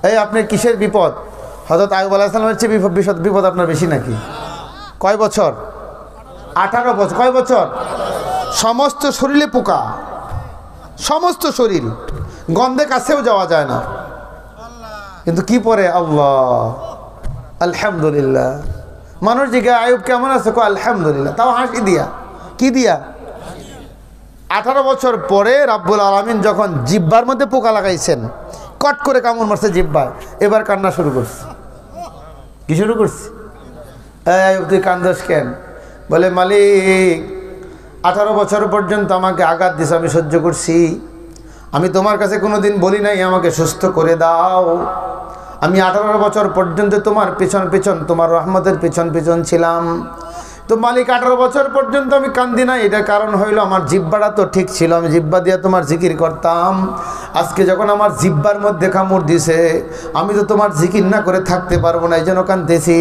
এই আপনার কিসের বিপদ? হযরত আইয়ুব আলাইহিস সালামের চেয়ে বিপদ আপনার বেশি নাকি? কয় বছর? 18 বছর। কয় বছর? সমস্ত শরীরে পোকা, সমস্ত শরীর, গন্ধে কাছেও যাওয়া যায় না। কিন্তু কি পরে আল্লাহ আলহামদুলিল্লাহ। মানুষ জিজ্ঞাসা আইয়ুব কেমন আছে? কয় আলহামদুলিল্লাহ, তাও হাসি দিয়া। কি দিয়া? 18 বছর পরে রাব্বুল আলামিন যখন জিহ্বার মধ্যে পোকা লাগাইছেন, কট করে কামড় মারছে জিহ্বায়, এবার কান্না শুরু করছে। কি শুরু করছে? আইয়ুব তুই কান্দস কেন? বলে মালিক 18 বছর পর্যন্ত আমাকে আঘাত দিছে, আমি সহ্য করছি। আমি তোমার কাছে কোনোদিন বলি নাই আমাকে সুস্থ করে দাও। আমি 18 বছর পর্যন্ত তোমার পিছন পিছন, তোমার রহমতের পিছন পিছন ছিলাম। তো মালিক 18 বছর পর্যন্ত আমি কান্দি না, এটার কারণ হইল আমার জিহ্বাটা তো ঠিক ছিল, আমি জিহ্বা দিয়ে তোমার জিকির করতাম। আজকে যখন আমার জিহ্বার মধ্যে কামড় দিছে, আমি তো তোমার জিকির না করে থাকতে পারবো না, এই জন্য কাঁদতেছি।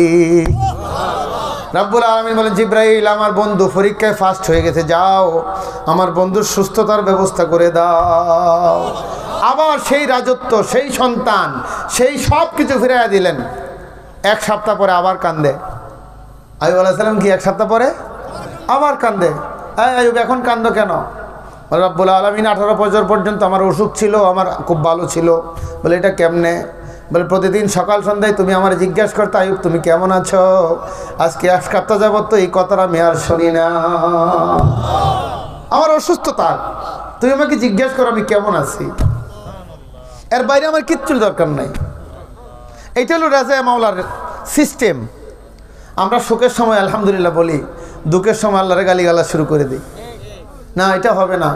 রাব্বুল আলামিন বলেন, জিব্রাইল আমার বন্ধু পরীক্ষায় ফার্স্ট হয়ে গেছে, যাও আমার বন্ধুর সুস্থতার ব্যবস্থা করে দাও। আবার সেই রাজত্ব, সেই সন্তান, সেই সব কিছু ফিরাইয়া দিলেন। 1 সপ্তাহ পরে আবার কান্দে। আইয়ুব আলাইহিস সালাম কি 1 সপ্তাহ পরে আবার কান্দে? আইয়ুব এখন কান্দো কেন? রাব্বুল আলামিন 18 বছর পর্যন্ত আমার অসুখ ছিল, আমার খুব ভালো ছিল। বলে এটা কেমনে? বলে প্রতিদিন সকাল সন্ধ্যায় তুমি আমার জিজ্ঞাসা করতে, আইয়ুব তুমি কেমন আছো? আজকে 1 সপ্তাহ যাবত তো এই কথাটা আমি আর শুনি না। আমার অসুস্থতা, তুমি আমাকে জিজ্ঞাসা করো আমি কেমন আছি, এর বাইরে আমার কিচ্ছু দরকার নাই। এইটা হলো রাজা মাওলার সিস্টেম। আমরা সুখের সময় আলহামদুলিল্লাহ বলি, দুঃখের সময় আল্লাহরে গালিগালা শুরু করে দিই। না, এটা হবে না।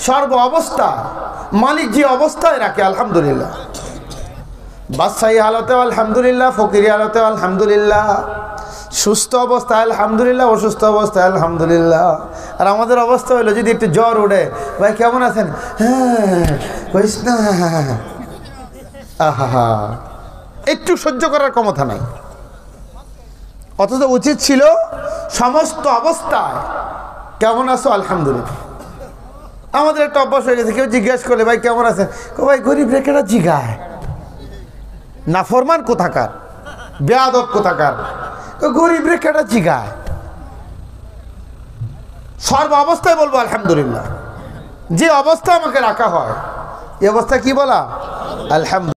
সর্ব অবস্থা মালিক যে অবস্থায় রাখে আলহামদুলিল্লাহ। বাদশাহী হালতে আলহামদুলিল্লাহ, ফকিরি হালতে আলহামদুলিল্লাহ, সুস্থ অবস্থায় আলহামদুলিল্লাহ, অসুস্থ অবস্থায় আলহামদুলিল্লাহ। আর আমাদের অবস্থা হলো যদি একটু জ্বর উঠে, ভাই কেমন আছেন? হ্যাঁ কইস না, আহা, একটু সহ্য করার ক্ষমতা নাই। অথচ উচিত ছিল সমস্ত অবস্থায় কেমন আছো আলহামদুলিল্লাহ। আমাদের একটা অভ্যাস হয়ে গেছে, কেউ জিজ্ঞাসা করলে ভাই কেমন আছেন, ভাই গরিব রেখেটা জিগায়, নাফরমান কোথাকার, বেয়াদব কোথাকার, গরিব রেখেটা জিগায়। সর্ব অবস্থায় বলবো আলহামদুলিল্লাহ। যে অবস্থা আমাকে রাখা হয়, এই অবস্থা কি বলা? আলহামদুলিল্লাহ।